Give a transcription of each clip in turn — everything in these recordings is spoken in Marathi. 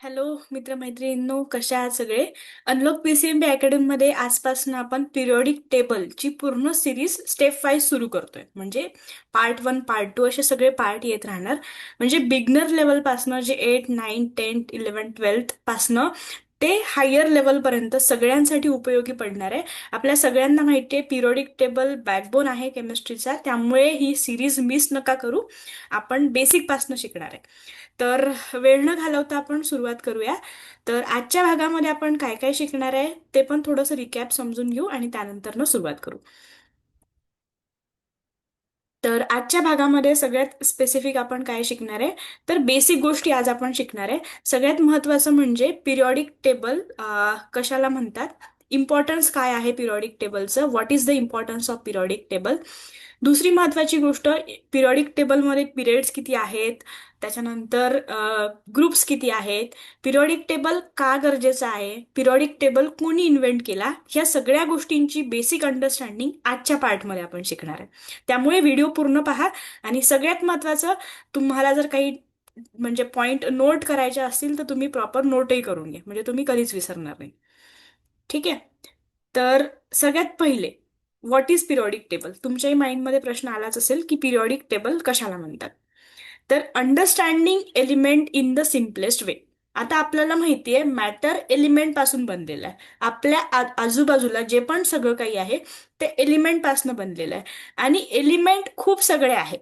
हॅलो मित्रमैत्रिणींनो, कशा आहात सगळे? अनलॉक पीसीएमबी अकॅडमी मध्ये आजपासून आपण पिरियॉडिक टेबलची पूर्ण सिरीज स्टेप वाईज सुरू करतोय. म्हणजे पार्ट 1 पार्ट 2 असे सगळे पार्ट येत राहणार. म्हणजे बिगनर लेवल पासनं जे 8 9 10 11 12 पासनं ते हायर लेवल पर्यंत सगळ्यांसाठी उपयोगी पडणार आहे. आपल्या सगळ्यांना माहिती आहे पिरियॉडिक टेबल बॅकबोन आहे केमिस्ट्रीचा, त्यामुळे ही सिरीज मिस नका करू. आपण बेसिक पासनं शिकणार आहे. तर वेळ न घालवता आपण सुरुवात करूया. तर आजच्या भागामध्ये आपण काय काय शिकणार आहे ते पण थोडंसं रिकॅप समजून घेऊ आणि त्यानंतर सुरुवात करू. तर आजच्या भागामध्ये सगळ्यात स्पेसिफिक आपण काय शिकणार आहे, तर बेसिक गोष्टी आज आपण शिकणार आहे. सगळ्यात महत्त्वाचं म्हणजे पिरियॉडिक टेबल कशाला म्हणतात, इम्पॉर्टन्स काय आहे पिरियॉडिक टेबलचं, what is the importance of periodic table. दुसरी महत्वाची गोष्ट, पिरियॉडिक टेबलमध्ये पिरियड्स किती आहेत, त्याच्यानंतर ग्रुप्स किती आहेत, पिरियॉडिक टेबल का गरजेचं आहे, पिरियॉडिक टेबल कोणी इन्व्हेंट केला, ह्या सगळ्या गोष्टींची बेसिक अंडरस्टँडिंग आजच्या पार्टमध्ये आपण शिकणार आहे. त्यामुळे व्हिडिओ पूर्ण पहा. आणि सगळ्यात महत्वाचं, तुम्हाला जर काही म्हणजे पॉइंट नोट करायचे असतील तर तुम्ही प्रॉपर नोटही करून घ्या, म्हणजे तुम्ही कधीच विसरणार नाही. ठीक आहे. तर सगळ्यात पहिले, व्हॉट इज पिरियॉडिक टेबल. तुमच्याही माइंडमध्ये प्रश्न आलाच असेल की पिरियॉडिक टेबल कशाला म्हणतात. तर understanding element in the simplest way. आता आपल्याला माहिती आहे मॅटर एलिमेंट पासून बनलेलं आहे. आपल्या आजूबाजूला जे पण सगळं काही आहे ते एलिमेंट पासून बनलेलं आहे. आणि एलिमेंट खूप सगळे आहेत,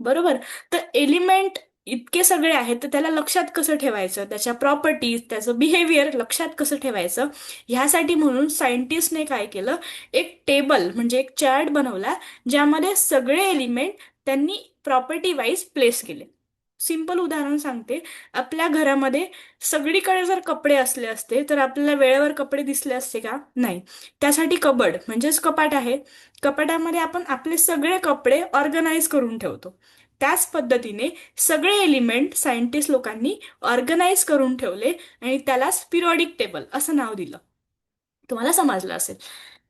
बरोबर. तर एलिमेंट इतके सगळे आहेत, तर त्याला लक्षात कसं ठेवायचं, त्याच्या प्रॉपर्टीज, त्याचं बिहेवियर लक्षात कसं ठेवायचं, ह्यासाठी म्हणून सायंटिस्टने काय केलं, एक टेबल म्हणजे एक चार्ट बनवला, ज्यामध्ये सगळे एलिमेंट त्यांनी प्रॉपर्टी वाईज प्लेस केले. सिंपल उदाहरण सांगते. आपल्या घरामध्ये सगळीकडे जर कपडे असले असते तर आपल्याला वेळेवर कपडे दिसले असते का? नाही. त्यासाठी कबड म्हणजेच कपाट आहे. कपाटामध्ये आपण आपले सगळे कपडे ऑर्गनाईज करून ठेवतो. त्याच पद्धतीने सगळे एलिमेंट सायंटिस्ट लोकांनी ऑर्गनाईज करून ठेवले आणि त्यालाच पिरियॉडिक टेबल असं नाव दिलं. तुम्हाला समजलं असेल.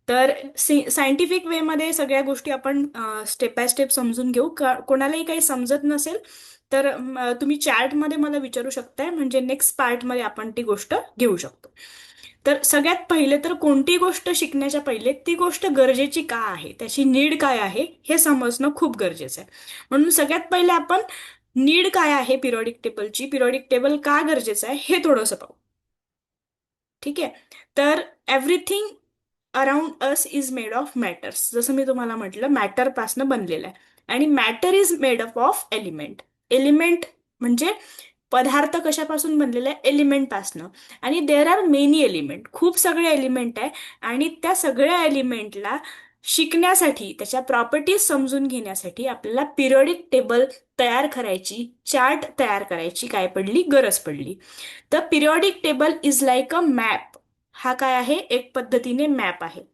तर सायंटिफिक वेमध्ये सगळ्या गोष्टी आपण स्टेप बाय स्टेप समजून घेऊ. कोणालाही काही समजत नसेल तर तुम्ही चॅटमध्ये मला विचारू शकताय, म्हणजे नेक्स्ट पार्टमध्ये आपण ती गोष्ट घेऊ शकतो. तर सगळ्यात पहिले तर कोणती गोष्ट शिकण्याच्या पहिले ती गोष्ट गरजेची का आहे, त्याची नीड काय आहे हे समजणं खूप गरजेचं आहे. म्हणून सगळ्यात पहिले आपण नीड काय आहे पिरियॉडिक टेबलची, पिरियॉडिक टेबल का गरजेचं आहे हे थोडंसं पाहू. ठीक आहे. तर everything around us is made of matters. जसं मी तुम्हाला म्हटलं मॅटर पासनं बनलेलं आहे. आणि matter is made up of element. Element म्हणजे पदार्थ कशापासून बनलेला आहे, एलिमेंट पासनं. आणि देर आर मेनी एलिमेंट, खूप सगळे एलिमेंट आहे. आणि त्या सगळ्या एलिमेंटला शिकण्यासाठी, त्याच्या प्रॉपर्टीज समजून घेण्यासाठी आपल्याला पिरियॉडिक टेबल तयार करायची, चार्ट तयार करायची काय पडली, गरज पडली. तर periodic table is like a map. हा काय आहे, एक पद्धतीने मॅप आहे.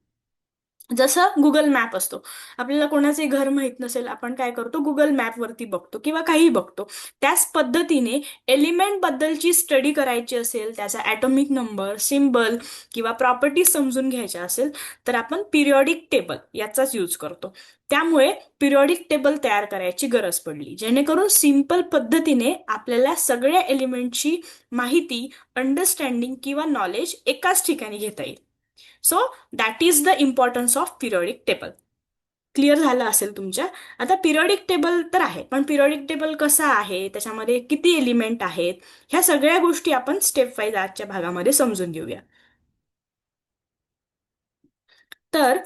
जसं गुगल मॅप असतो. आपल्याला कोणाचे घर माहीत नसेल, आपण काय करतो, गुगल मॅपवरती बघतो किंवा काही बघतो. त्याच पद्धतीने एलिमेंट बद्दलची स्टडी करायची असेल, त्याचा ॲटॉमिक नंबर, सिम्बल किंवा प्रॉपर्टीज समजून घ्यायच्या असेल तर आपण पिरियॉडिक टेबल याचाच यूज करतो. त्यामुळे पिरियॉडिक टेबल तयार करायची गरज पडली, जेणेकरून सिंपल पद्धतीने आपल्याला सगळ्या एलिमेंटची माहिती, अंडरस्टँडिंग किंवा नॉलेज एकाच ठिकाणी घेता येईल. So that is the importance of periodic table. Clear झालं असेल तुमच्या. आता पिरियॉडिक टेबल तर आहे, पण पिरियॉडिक टेबल कसा आहे, त्याच्यामध्ये किती एलिमेंट आहेत, ह्या सगळ्या गोष्टी आपण स्टेप वाईज आजच्या भागामध्ये समजून घेऊया. तर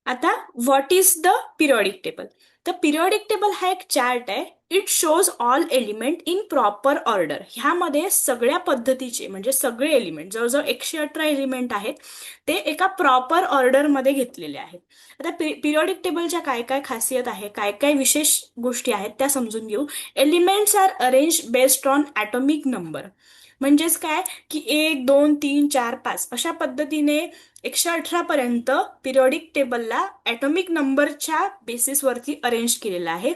आता what is the periodic table. तर पिरियॉडिक टेबल हा एक चार्ट आहे. It shows all element in proper order. ह्यामध्ये सगळ्या पद्धतीचे म्हणजे सगळे एलिमेंट, जवळजवळ 118 एलिमेंट आहेत, ते एका प्रॉपर ऑर्डरमध्ये घेतलेले आहेत. आता पिरियॉडिक टेबलच्या काय काय खासियत आहे, काय काय विशेष गोष्टी आहेत त्या समजून घेऊ. Elements are arrange based on atomic number. म्हणजेच काय की 1 2 3 4 5 अशा पद्धतीने 118 पर्यंत पिरियॉडिक टेबलला ॲटॉमिक नंबरच्या बेसिसवरती अरेंज केलेलं आहे.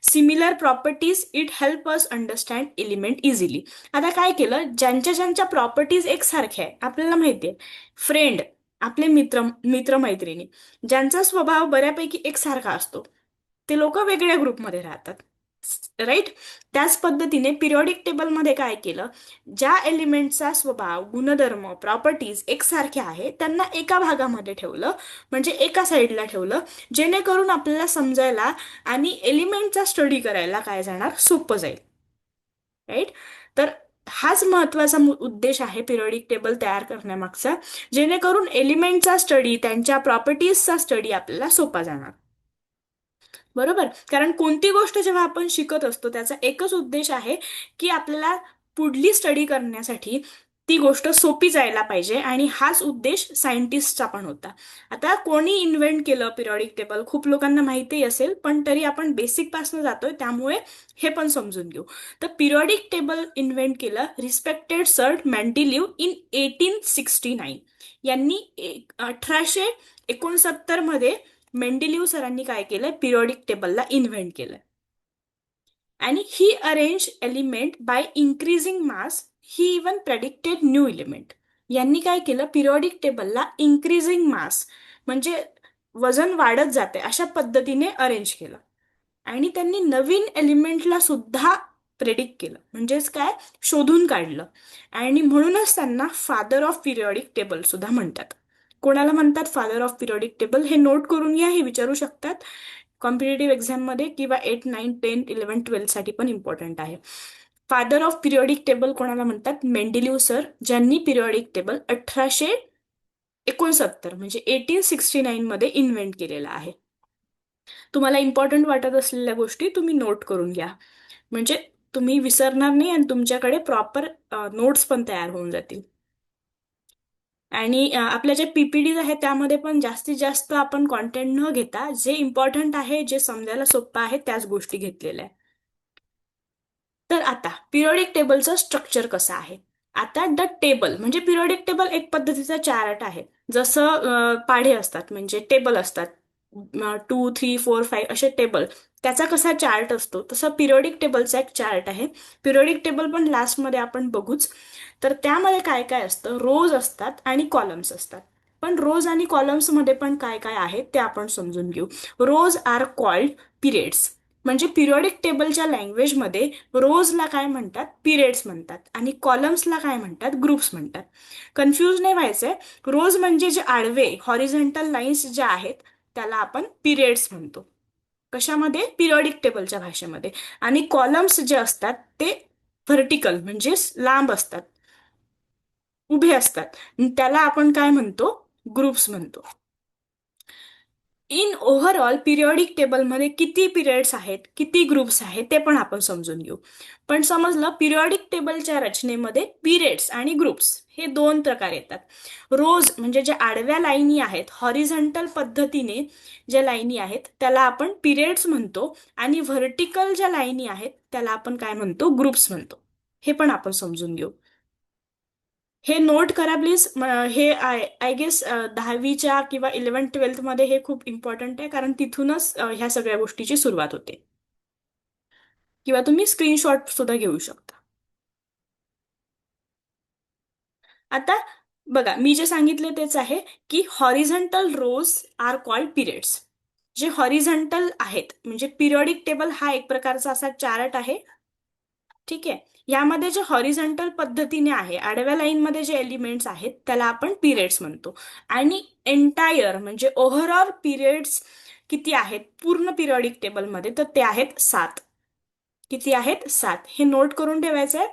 Similar properties it help us understand element easily. आता काय केलं, ज्यांच्या ज्यांच्या प्रॉपर्टीज एकसारख्या आहे, आपल्याला माहिती आहे फ्रेंड, आपले मित्रमैत्रिणी ज्यांचा स्वभाव बऱ्यापैकी एकसारखा असतो, ते लोक वेगळ्या ग्रुपमध्ये राहतात. राईट. त्याच पद्धतीने पिरियॉडिक टेबलमध्ये काय केलं, ज्या एलिमेंटचा स्वभाव, गुणधर्म, प्रॉपर्टीज एकसारखे आहे त्यांना एका भागामध्ये ठेवलं, म्हणजे एका साईडला ठेवलं, जेणेकरून आपल्याला समजायला आणि एलिमेंटचा स्टडी करायला काय जाणार, सोपं जाईल. राईट. तर हाच महत्वाचा उद्देश आहे पिरियॉडिक टेबल तयार करण्यामागचा, जेणेकरून एलिमेंटचा स्टडी, त्यांच्या प्रॉपर्टीजचा स्टडी आपल्याला सोपा जाणार. बरोबर. कारण कोणती गोष्ट जेव्हा आपण शिकत असतो त्याचा एकच उद्देश आहे की आपल्याला पुढली स्टडी करण्यासाठी ती गोष्ट सोपी जायला पाहिजे, आणि हाच उद्देश सायंटिस्टचा पण होता. आता कोणी इन्व्हेंट केलं पिरियॉडिक टेबल खूप लोकांना माहिती असेल, पण तरी आपण बेसिक पासून जातोय त्यामुळे हे पण समजून घेऊ. तर पिरियॉडिक टेबल इन्व्हेंट केलं रिस्पेक्टेड सर मेंडेलीव इन 1869. यांनी 1869 मध्ये मेंडेलिव्ह सरांनी काय केलंय, पिरियॉडिक टेबलला इन्व्हेंट केलंय. आणि he arrange element by increasing mass, he even predicted new element. यांनी काय केलं, पिरियॉडिक टेबलला इन्क्रीजिंग मास म्हणजे वजन वाढत जाते अशा पद्धतीने अरेंज केलं. आणि त्यांनी नवीन एलिमेंटला सुद्धा प्रेडिक्ट केलं, म्हणजेच काय, शोधून काढलं. आणि म्हणूनच त्यांना फादर ऑफ पिरियॉडिक टेबल सुद्धा म्हणतात. कोणाला म्हणतात फादर ऑफ पिरियॉडिक टेबल, हे नोट करून घ्या, हे विचारू शकतात कॉम्पिटेटिव्ह एक्झाममध्ये, किंवा 8, 9, 10, 11, 12 साठी पण इम्पॉर्टंट आहे. फादर ऑफ पिरियॉडिक टेबल कोणाला म्हणतात, मेंडेलिव्ह सर, ज्यांनी पिरियॉडिक टेबल 1869 म्हणजे 1869 मध्ये इन्व्हेंट केलेला आहे. तुम्हाला इम्पॉर्टंट वाटत असलेल्या गोष्टी तुम्ही नोट करून घ्या, म्हणजे तुम्ही विसरणार नाही आणि तुमच्याकडे प्रॉपर नोट्स पण तयार होऊन जातील. आणि आपल्या ज्या पीपीडीज आहेत त्यामध्ये पण जास्तीत जास्त आपण कॉन्टेंट न घेता जे इम्पॉर्टंट आहे, जे समजायला सोपं आहे, त्याच गोष्टी घेतलेल्या आहे. तर आता पिरियॉडिक टेबलचं स्ट्रक्चर कसं आहे. आता द टेबल म्हणजे पिरियॉडिक टेबल एक पद्धतीचा चार्ट आहे. जसं पाढे असतात म्हणजे टेबल असतात, 2, 3, 4, 5 असे टेबल, त्याचा कसा चार्ट असतो तसं पिरियॉडिक टेबलचा एक चार्ट आहे. पिरियॉडिक टेबल पण लास्टमध्ये आपण बघूच. तर त्यामध्ये काय काय असतं, रोज असतात आणि कॉलम्स असतात. पण रोज आणि कॉलम्स मध्ये पण काय काय आहे ते आपण समजून घेऊ. रोज आर कॉल्ड पिरियड्स, म्हणजे पिरियॉडिक टेबलच्या लँग्वेजमध्ये रोजला काय म्हणतात, पिरियड्स म्हणतात, आणि कॉलम्सला काय म्हणतात, ग्रुप्स म्हणतात. कन्फ्यूज नाही व्हायचंय. रोज म्हणजे जे आडवे हॉरिझॉन्टल लाईन्स ज्या आहेत त्याला आपण पिरियड्स म्हणतो, कशामध्ये, पिरियॉडिक टेबलच्या भाषेमध्ये. आणि कॉलम्स जे असतात ते व्हर्टिकल म्हणजे लांब असतात, उभे असतात, त्याला आपण काय म्हणतो, ग्रुप्स म्हणतो. इन ओव्हरऑल पिरियॉडिक टेबलमध्ये किती पिरियड्स आहेत, किती ग्रुप्स आहेत ते पण आपण समजून घेऊ. पण समजलं, पिरियॉडिक टेबलच्या रचनेमध्ये पिरियड्स आणि ग्रुप्स हे दोन प्रकार येतात. रोज म्हणजे ज्या आडव्या लाईनी आहेत, हॉरिझॉन्टल पद्धतीने ज्या लाईनी आहेत त्याला आपण पिरियड्स म्हणतो, आणि व्हर्टिकल ज्या लाईनी आहेत त्याला आपण काय म्हणतो, ग्रुप्स म्हणतो. हे पण आपण समजून घेऊ. हे नोट करा प्लीज. हे आय गेस 10वीच्या किंवा 11th-12th मध्ये हे खूप इम्पॉर्टंट आहे, कारण तिथूनच ह्या सगळ्या गोष्टीची सुरुवात होते. किंवा तुम्ही स्क्रीनशॉट सुद्धा घेऊ शकता. आता बघा, मी जे सांगितले तेच आहे की हॉरिझॉन्टल रोज आर कॉल्ड पिरियड्स. जे हॉरिझॉन्टल आहेत म्हणजे पिरियॉडिक टेबल हा एक प्रकारचा असा चार्ट आहे. ठीक आहे. यामध्ये जे हॉरिझॉन्टल पद्धतीने आहे, आडव्या लाईनमध्ये जे एलिमेंट्स आहेत त्याला आपण पिरियड्स म्हणतो. आणि एंटायर म्हणजे ओव्हरऑल पिरियड्स किती आहेत पूर्ण पिरियॉडिक टेबलमध्ये, तर ते आहेत 7. किती आहेत, 7. हे नोट करून ठेवायचं आहे.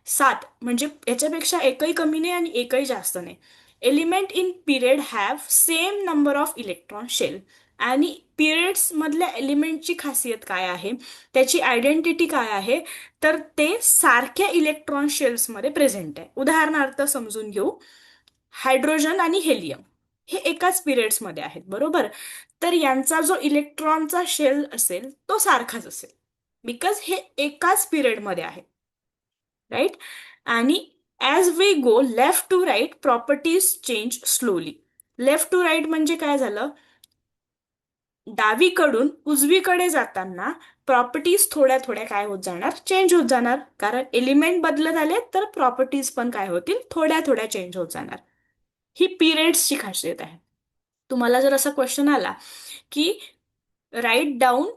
7 म्हणजे याच्यापेक्षा एकही कमी नाही आणि एकही जास्त नाही. Element in period have same number of electron shell. आणि पिरियड्स मधल्या एलिमेंटची खासियत काय आहे, त्याची आयडेंटिटी काय आहे, तर ते सारख्या इलेक्ट्रॉन शेल्समध्ये प्रेझेंट आहे. उदाहरणार्थ समजून घेऊ, हायड्रोजन आणि हेलियम हे एकाच पिरियड्समध्ये आहेत, बरोबर. तर यांचा जो इलेक्ट्रॉनचा शेल असेल तो सारखाच असेल, बिकॉज हे एकाच पिरियडमध्ये आहे. राईट. आणि as we go left to right properties change slowly. Left to right म्हणजे काय झालं, डावीकडून उजवीकडे जाताना प्रॉपर्टीज थोड्या थोड्या काय होत जाणार, चेंज होत जाणार. कारण एलिमेंट बदलत आले तर प्रॉपर्टीज पण काय होतील, थोड्या थोड्या चेंज होत जाणार. ही पिरियड्सची खासियत आहे. तुम्हाला जर असा क्वेश्चन आला की write down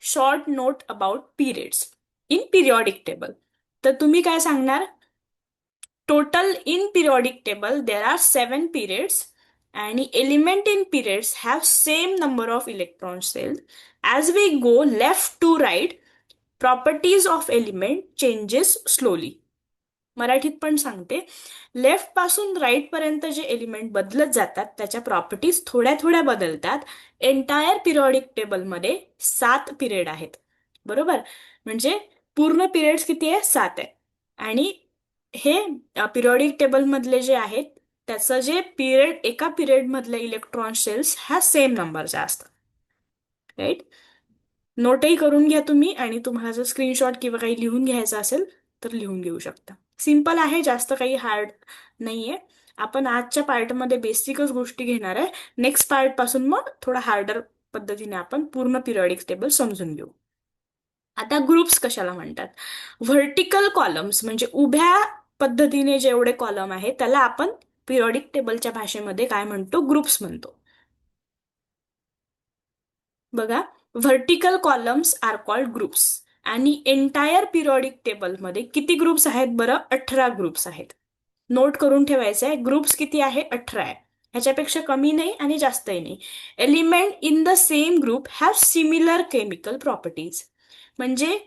short note about periods in periodic table. तर तुम्ही काय सांगणार? Total in periodic table there are 7 periods आणि element in periods have same number of electron cells. As we go left to right, properties of element changes slowly. मराठीत पण सांगते. लेफ्ट पासून राईट पर्यंत जे एलिमेंट बदलत जातात त्याच्या प्रॉपर्टीज थोड्या थोड्या बदलतात. एंटायर पिरियॉडिक टेबलमध्ये 7 पिरियड आहेत. बरोबर? म्हणजे पूर्ण पिरियड्स किती आहे? 7 आहे. आणि हे पिरियॉडिक टेबल मधले जे आहेत त्याचं जे पिरियड, एका पिरियड मधले इलेक्ट्रॉन शेल्स ह्या सेम नंबरच्या असतात. राईट? नोटही करून घ्या तुम्ही, आणि तुम्हाला जर स्क्रीनशॉट किंवा काही लिहून घ्यायचं असेल तर लिहून घेऊ शकता. सिम्पल आहे, जास्त काही हार्ड नाहीये. आपण आजच्या पार्टमध्ये बेसिकच गोष्टी घेणार आहे. नेक्स्ट पार्ट पासून मग थोडा हार्डर पद्धतीने आपण पूर्ण पिरियॉडिक टेबल समजून घेऊ. आता ग्रुप्स कशाला म्हणतात? व्हर्टिकल कॉलम्स म्हणजे उभ्या पद्धतीने जेवढे कॉलम आहे त्याला आपण पिरियॉडिक टेबलच्या भाषेमध्ये काय म्हणतो? ग्रुप्स म्हणतो. बघा, vertical columns are called groups. आणि एंटायर पिरियॉडिक टेबलमध्ये किती ग्रुप्स आहेत बरं? 18 ग्रुप्स आहेत. नोट करून ठेवायचं आहे, ग्रुप्स किती आहे? 18 आहे. ह्याच्यापेक्षा कमी नाही आणि जास्तही नाही. Element in the same group have similar chemical properties. म्हणजे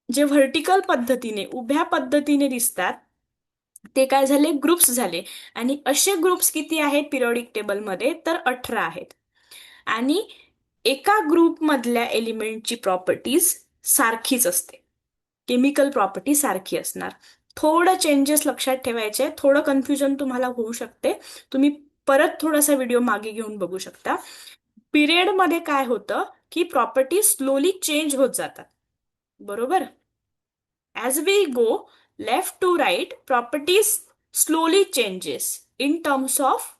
जे व्हर्टिकल पद्धतीने, उभ्या पद्धतीने दिसतात ते काय झाले? ग्रुप्स झाले. आणि असे ग्रुप्स किती आहेत पिरियॉडिक टेबलमध्ये? तर 18 आहेत. आणि एका ग्रुपमधल्या एलिमेंटची प्रॉपर्टीज सारखीच असते, केमिकल प्रॉपर्टी सारखी असणार. थोडं चेंजेस लक्षात ठेवायचे, थोडं कन्फ्युजन तुम्हाला होऊ शकते. तुम्ही परत थोडासा व्हिडिओ मागे घेऊन बघू शकता. पिरियडमध्ये काय होतं की प्रॉपर्टी स्लोली चेंज होत जातात. बरोबर? As we go left to right, properties slowly changes in terms of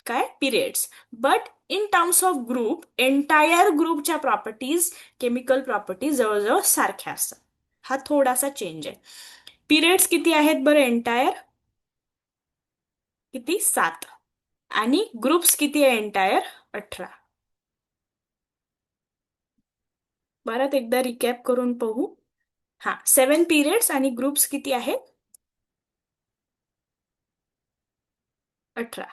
काय? Periods. But in terms of group, entire ग्रुपच्या प्रॉपर्टीज, केमिकल प्रॉपर्टीज जवळजवळ सारख्या असतात. हा थोडासा चेंज आहे. पिरियड्स किती आहेत बरं एंटायर? किती? 7. आणि ग्रुप्स किती आहे एंटायर? 18. परत एकदा रिकॅप करून पाहू. हा, 7 periods आणि ग्रुप्स किती आहेत? 18.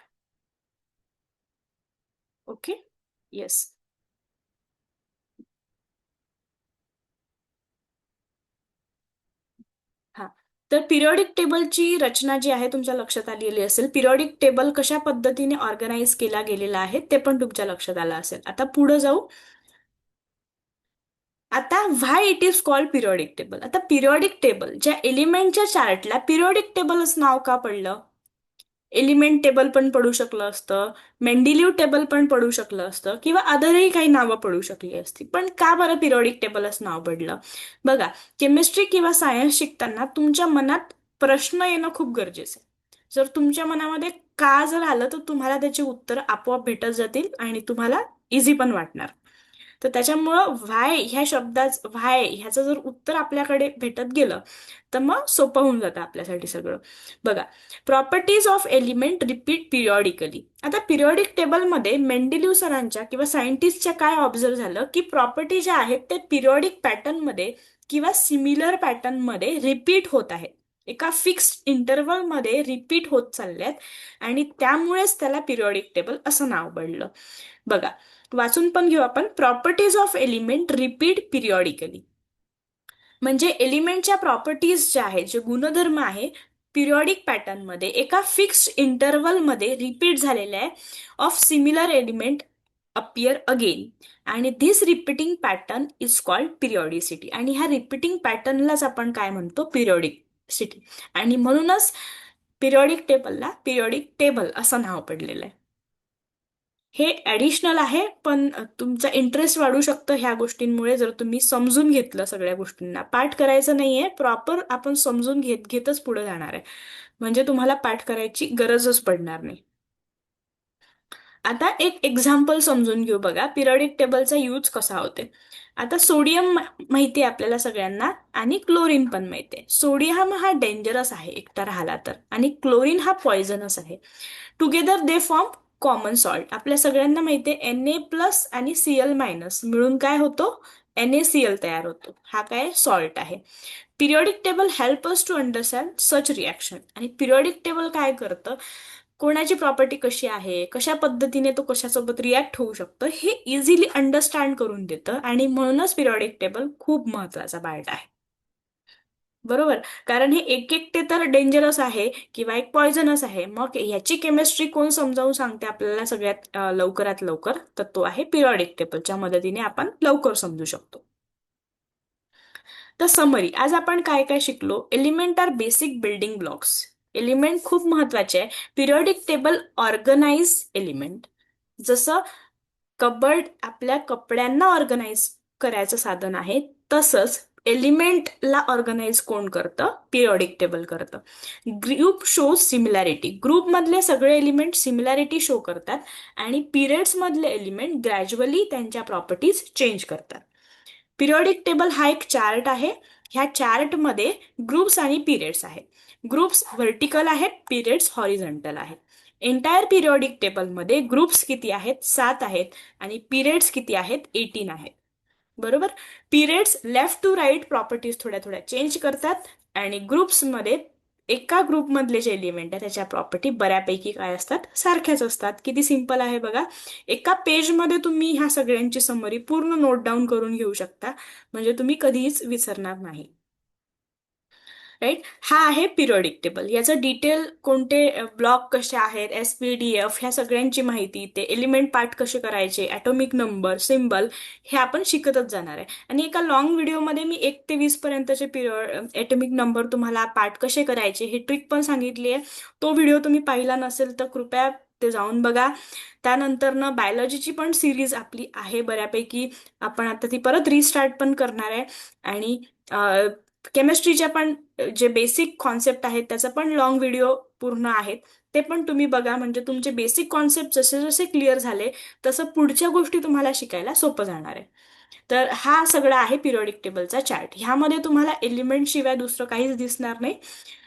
ओके. येस. हा, तर पिरियॉडिक टेबलची रचना जी आहे तुमच्या लक्षात आलेली असेल. पिरियॉडिक टेबल कशा पद्धतीने ऑर्गनाईज केला गेलेला आहे ते पण तुमच्या लक्षात आलं असेल. आता पुढे जाऊ. आता why it is called periodic table. आता पिरियॉडिक टेबल ज्या एलिमेंटच्या चार्टला पिरियॉडिक टेबलच नाव का पडलं? एलिमेंट टेबल पण पडू शकलं असतं, मेंडिलिव्ह टेबल पण पडू शकलं असतं, किंवा अदरही काही नावं पडू शकली असती. पण का बरं पिरियॉडिक टेबलच नाव पडलं? बघा, केमिस्ट्री किंवा सायन्स शिकताना तुमच्या मनात प्रश्न येणं खूप गरजेचं आहे. जर तुमच्या मनामध्ये का जर आलं तर तुम्हाला त्याची उत्तर आपोआप भेटत जातील आणि तुम्हाला इझी पण वाटणार. तर त्याच्यामुळं व्हाय ह्या शब्दाच, व्हाय ह्याचं जर उत्तर आपल्याकडे भेटत गेलं तर मग सोपं होऊन जातं आपल्यासाठी सगळं. बघा, प्रॉपर्टीज ऑफ एलिमेंट रिपीट पिरियॉडिकली. आता पिरियॉडिक टेबलमध्ये मेंडेलिव्ह सरांच्या किंवा सायंटिस्टच्या काय ऑब्झर्व झालं की प्रॉपर्टी ज्या आहेत ते पिरियॉडिक पॅटर्नमध्ये किंवा सिमिलर पॅटर्नमध्ये रिपीट होत आहेत. एका फिक्स्ड इंटरव्हलमध्ये रिपीट होत चालल्यात आणि त्यामुळेच त्याला पिरियॉडिक टेबल असं नाव पडलं. बघा, वाचून पण घेऊ आपण. प्रॉपर्टीज ऑफ एलिमेंट रिपीट पिरियॉडिकली म्हणजे एलिमेंटच्या प्रॉपर्टीज ज्या आहेत, जे गुणधर्म आहे, पिरियॉडिक पॅटर्नमध्ये एका फिक्स्ड इंटरव्हलमध्ये रिपीट झालेले आहे of similar element appear again. आणि this repeating pattern is called periodicity. आणि ह्या रिपीटिंग पॅटर्नलाच आपण काय म्हणतो? पिरियॉडिसिटी. आणि म्हणूनच पिरियॉडिक टेबलला पिरियॉडिक टेबल असं नाव पडलेलं आहे. हे ऍडिशनल आहे, पण तुमचा इंटरेस्ट वाढू शकतं ह्या गोष्टींमुळे जर तुम्ही समजून घेतलं सगळ्या गोष्टींना. पाठ करायचं नाहीये, प्रॉपर आपण समजून घेतच पुढे जाणार आहे. म्हणजे तुम्हाला पाठ करायची गरजच पडणार नाही. आता एक एक्झाम्पल समजून घेऊ. बघा, पिरियॉडिक टेबलचा यूज कसा होते. आता सोडियम माहिती आहे आपल्याला सगळ्यांना, आणि क्लोरीन पण माहिती आहे. सोडियम हा डेंजरस आहे एकटा राहिला तर, आणि क्लोरीन हा पॉइझनस आहे. Together they form common salt. आपल्या सगळ्यांना माहिती आहे Na+ आणि Cl- मिळून काय होतो? NaCl तयार होतो. हा काय सॉल्ट आहे. Periodic table help us to understand such reaction. आणि पिरियॉडिक टेबल काय करतं, कोणाची प्रॉपर्टी कशी आहे, कशा पद्धतीने तो कशासोबत रिॲक्ट होऊ शकतं, हे इझिली अंडरस्टँड करून देतं. आणि म्हणूनच पिरियॉडिक टेबल खूप महत्वाचा पार्ट आहे. बरोबर. कारण हे एक एक ते तर डेंजरस आहे किंवा एक पॉयझनस आहे. मग ह्याची केमिस्ट्री कोण समजावून सांगते आपल्याला सगळ्यात लवकरात लवकर, तर तो आहे पिरियॉडिक टेबलच्या मदतीने आपण लवकर समजू शकतो. तर समरी, आज आपण काय काय शिकलो. Element are basic building blocks. Element खूप महत्वाचे आहे. Periodic table organise element. जसं कबर्ड आपल्या कपड्यांना ऑर्गनाइज करायचं साधन आहे, तसंच एलिमेंटला ऑर्गनाइज कोण करतं, पिरियॉडिक टेबल करतं. Group show similarity. ग्रुपमधले सगळे एलिमेंट सिमिलॅरिटी शो करतात आणि पिरियड्स मधले एलिमेंट ग्रॅज्युअली त्यांच्या प्रॉपर्टीज चेंज करतात. पिरियॉडिक टेबल हा एक चार्ट आहे. ह्या चार्टमध्ये ग्रुप्स आणि पिरियड्स आहेत. ग्रुप्स व्हर्टिकल आहेत, पिरियड्स हॉरिझॉन्टल आहेत. एंटायर पिरियॉडिक टेबलमध्ये ग्रुप्स किती आहेत, 7 आहेत. आणि पिरियड्स किती आहेत, 18 आहेत. बरोबर. Periods left to right properties थोड्या थोड्या चेंज करतात. आणि ग्रुप्समध्ये एका ग्रुपमधले जे एलिमेंट आहे त्याच्या प्रॉपर्टी बऱ्यापैकी काय असतात, सारख्याच असतात. किती सिंपल आहे बघा. एका पेजमध्ये तुम्ही ह्या सगळ्यांची समरी पूर्ण नोट डाऊन करून घेऊ शकता, म्हणजे तुम्ही कधीच विसरणार नाही. राईट. हा आहे पिरियॉडिक टेबल. याचं डिटेल कोणते ब्लॉक कसे आहेत, SPDF, ह्या सगळ्यांची माहिती, ते एलिमेंट पार्ट कसे करायचे, ॲटॉमिक नंबर, सिम्बल, हे आपण शिकतच जाणार आहे. आणि एका लॉंग व्हिडिओमध्ये मी 1 ते 20 पर्यंतचे ॲटॉमिक नंबर तुम्हाला पार्ट कसे करायचे हे ट्रिक पण सांगितली आहे. तो व्हिडिओ तुम्ही पाहिला नसेल तर कृपया ते जाऊन बघा. त्यानंतर ना बायोलॉजीची पण सिरीज आपली आहे बऱ्यापैकी, आपण आता ती परत रिस्टार्ट पण करणार आहे. आणि केमिस्ट्रीच्या पण जे बेसिक कॉन्सेप्ट आहेत त्याचा पण लॉंग व्हिडिओ पूर्ण आहेत, ते पण तुम्ही बघा. म्हणजे तुमचे बेसिक कॉन्सेप्ट जसे जसे क्लिअर झाले तसं पुढच्या गोष्टी तुम्हाला शिकायला सोपं जाणार आहे. तर हा सगळा आहे पिरियॉडिक टेबलचा चार्ट. ह्यामध्ये तुम्हाला एलिमेंट शिवाय दुसरं काहीच दिसणार नाही.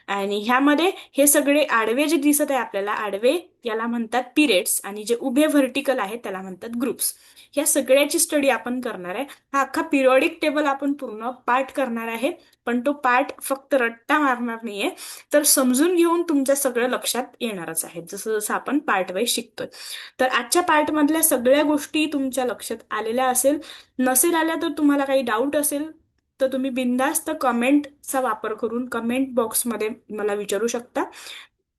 आणि ह्यामध्ये हे सगळे आडवे जे दिसत आहे आपल्याला, आडवे याला म्हणतात पिरियड्स, आणि जे उभे व्हर्टिकल आहेत त्याला म्हणतात ग्रुप्स. ह्या सगळ्याची स्टडी आपण करणार आहे. हा अख्खा पिरियॉडिक टेबल आपण पूर्ण पाठ करणार आहे. पण तो पाठ फक्त रट्टा मारणार नाहीये, तर समजून घेऊन तुमच्या सगळं लक्षात येणारच आहे, जसं जसं आपण पार्ट वाईज शिकतोय. तर आजच्या पार्टमधल्या सगळ्या गोष्टी तुमच्या लक्षात आलेल्या असेल. नसेल आल्या तर तुम्हाला काही डाऊट असेल तर तुम्ही बिनधास्त कमेंटचा वापर करून कमेंट बॉक्समध्ये मला विचारू शकता.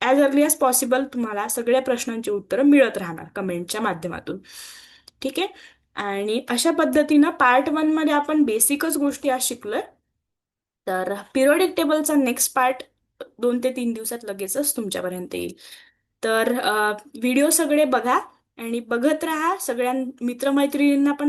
ॲज अर्ली ॲज पॉसिबल तुम्हाला सगळ्या प्रश्नांची उत्तरं मिळत राहणार कमेंटच्या माध्यमातून. ठीक आहे. आणि अशा पद्धतीनं पार्ट 1 मध्ये आपण बेसिकच गोष्टी आज शिकलोय. तर पिरियॉडिक टेबलचा नेक्स्ट पार्ट 2 ते 3 दिवसात लगेचच तुमच्यापर्यंत येईल. तर व्हिडिओ सगळे बघा आणि बघत राहा. सगळ्या मित्रमैत्रिणींना पण